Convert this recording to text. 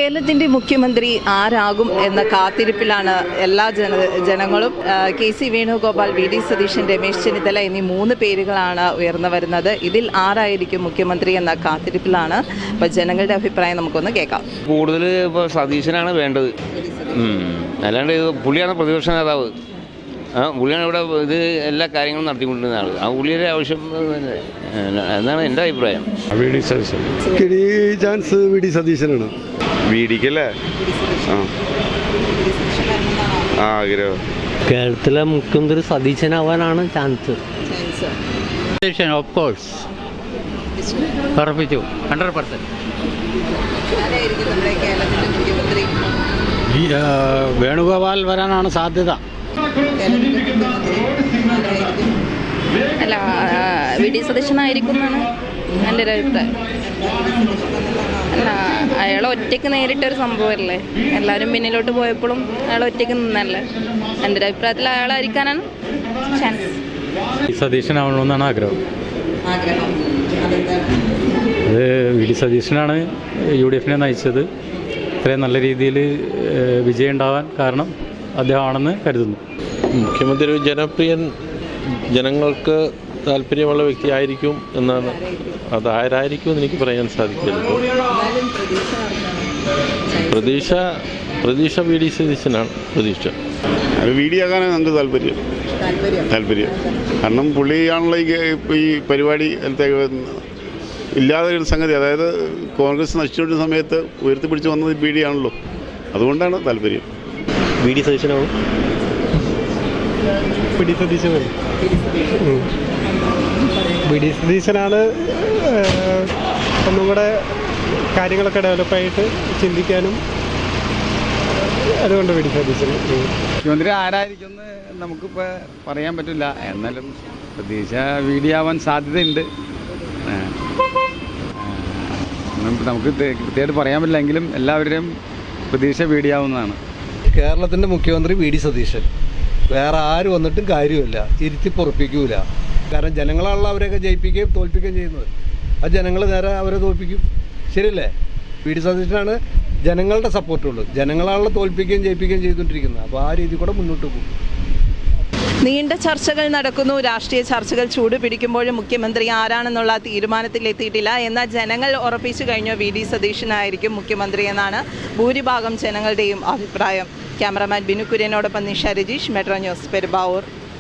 കേരളത്തിൻ്റെ മുഖ്യമന്ത്രി ആരാകും എന്ന കാത്തിരിപ്പിലാണ് എല്ലാ ജനങ്ങളും. കെ.സി. വേണുഗോപാൽ, വി.ഡി. സതീശൻ, രമേശ് ചെന്നിത്തല എന്നീ 3 പേരുകളാണ് ഉയർന്നു വരുന്നത്. ഇതിൽ ആരായിരിക്കും മുഖ്യമന്ത്രി എന്ന കാത്തിരിപ്പിലാണ്. അപ്പോൾ ജനങ്ങളുടെ അഭിപ്രായം നമുക്കൊന്ന് കേൾക്കാം. കൂടുതൽ ഇപ്പോൾ സതീശനാണ് വേണ്ടത്. അല്ലാണ്ട് പുള്ളിയാണ് പ്രതിപക്ഷ നേതാവ്. പുള്ളിയാണ് ഇവിടെ ഇത് എല്ലാ കാര്യങ്ങളും നടത്തിക്കൊണ്ടിരുന്ന ആൾ. ആ പുള്ളിയുടെ ആവശ്യം എന്നാണ് എൻ്റെ അഭിപ്രായം. വി.ഡി. സതീശൻ. Chance V D. സതീശനാണ്. വി.ഡിക്കല്ലേ ആഗ്രഹം. കേരളത്തിലെ മുഖ്യമന്ത്രി സതീശനാവാനാണ് ചാൻസ്. ഓഫ് കോഴ്സ് ഉറപ്പിച്ചു 100%. വേണുഗോപാൽ വരാനാണ് സാധ്യത. അല്ല, വി.ഡി. സതീശനായിരിക്കും എന്നാണ് എൻ്റെ ഒരു അഭിപ്രായം. അല്ല, അയാൾ ഒറ്റയ്ക്ക് നേരിട്ടൊരു സംഭവമല്ലേ. എല്ലാവരും പിന്നിലോട്ട് പോയപ്പോഴും അയാൾ ഒറ്റയ്ക്ക് നിന്നല്ലേ. എൻ്റെ ഒരു അഭിപ്രായത്തിൽ അയാളായിരിക്കാനാണ് ചാൻസ്. സതീശനാവണമെന്നാണ് ആഗ്രഹം. അത് വി.ഡി. സതീശനാണ് UDF-നെ നയിച്ചത്. ഇത്രയും നല്ല രീതിയിൽ വിജയം ഉണ്ടാവാൻ കാരണം അദ്ദേഹമാണെന്ന് കരുതുന്നു. മുഖ്യമന്ത്രി ഒരു ജനപ്രിയൻ, ജനങ്ങൾക്ക് താല്പര്യമുള്ള വ്യക്തിയായിരിക്കും എന്നാണ്. അതാരായിരിക്കും എന്ന് എനിക്ക് പറയാൻ സാധിക്കില്ല. പ്രതീക്ഷ വി.ഡി. സതീശനാണ് പ്രതീക്ഷ. വി.ഡി. ആകാനാണ് നമുക്ക് താല്പര്യം. കാരണം പുള്ളിയാണല്ലോ ഈ പരിപാടി ഇല്ലാതെ ഒരു സംഗതി. അതായത് കോൺഗ്രസ് നശിച്ചുകൊണ്ടിരുന്ന സമയത്ത് ഉയർത്തിപ്പിടിച്ച് വന്നത് വി.ഡി. ആണല്ലോ. അതുകൊണ്ടാണ് താല്പര്യം. വി.ഡി. സതീശനാവും. വി.ഡി. സതീശനാണ് ഒന്നും കൂടെ കാര്യങ്ങളൊക്കെ ഡെവലപ്പായിട്ട് ചിന്തിക്കാനും. അതുകൊണ്ട് വി.ഡി. സതീശന്. മുഖ്യമന്ത്രി ആരായിരിക്കുമെന്ന് നമുക്കിപ്പോൾ പറയാൻ പറ്റില്ല. എന്നാലും പ്രതീക്ഷ വി.ഡി. ആവാൻ സാധ്യതയുണ്ട്. നമുക്ക് കൃത്യമായിട്ട് പറയാൻ പറ്റില്ല. എങ്കിലും എല്ലാവരുടെയും പ്രതീക്ഷ വി.ഡി. ആവുന്നതാണ്. കേരളത്തിൻ്റെ മുഖ്യമന്ത്രി വി.ഡി. സതീശൻ. വേറെ ആര് വന്നിട്ടും കാര്യമില്ല, ഇരുത്തി പൊറപ്പിക്കൂല. കാരണം ജനങ്ങളാണല്ലോ അവരെയൊക്കെ ജയിപ്പിക്കുകയും തോൽപ്പിക്കുകയും ചെയ്യുന്നത്. ആ ജനങ്ങൾ നേരെ അവരെ തോൽപ്പിക്കും. ശരിയല്ലേ? വി.ഡി. സതീശനാണ് ജനങ്ങളുടെ സപ്പോർട്ടുള്ളൂ. ജനങ്ങളാണല്ലോ തോൽപ്പിക്കുകയും ജയിപ്പിക്കുകയും ചെയ്തുകൊണ്ടിരിക്കുന്നത്. അപ്പോൾ ആ രീതി കൂടെ മുന്നോട്ട് പോകും. നീണ്ട ചർച്ചകൾ നടക്കുന്നു. രാഷ്ട്രീയ ചർച്ചകൾ ചൂട് പിടിക്കുമ്പോഴും മുഖ്യമന്ത്രി ആരാണെന്നുള്ള തീരുമാനത്തിലെത്തിയിട്ടില്ല. എന്നാൽ ജനങ്ങൾ ഉറപ്പിച്ചു കഴിഞ്ഞു വി.ഡി. സതീശനായിരിക്കും മുഖ്യമന്ത്രി എന്നാണ് ഭൂരിഭാഗം ജനങ്ങളുടെയും അഭിപ്രായം. ക്യാമറമാൻ ബിനു കുര്യനോടൊപ്പം നിഷ രജീഷ്, മെട്രോ ന്യൂസ്, പെരുമ്പാവൂർ.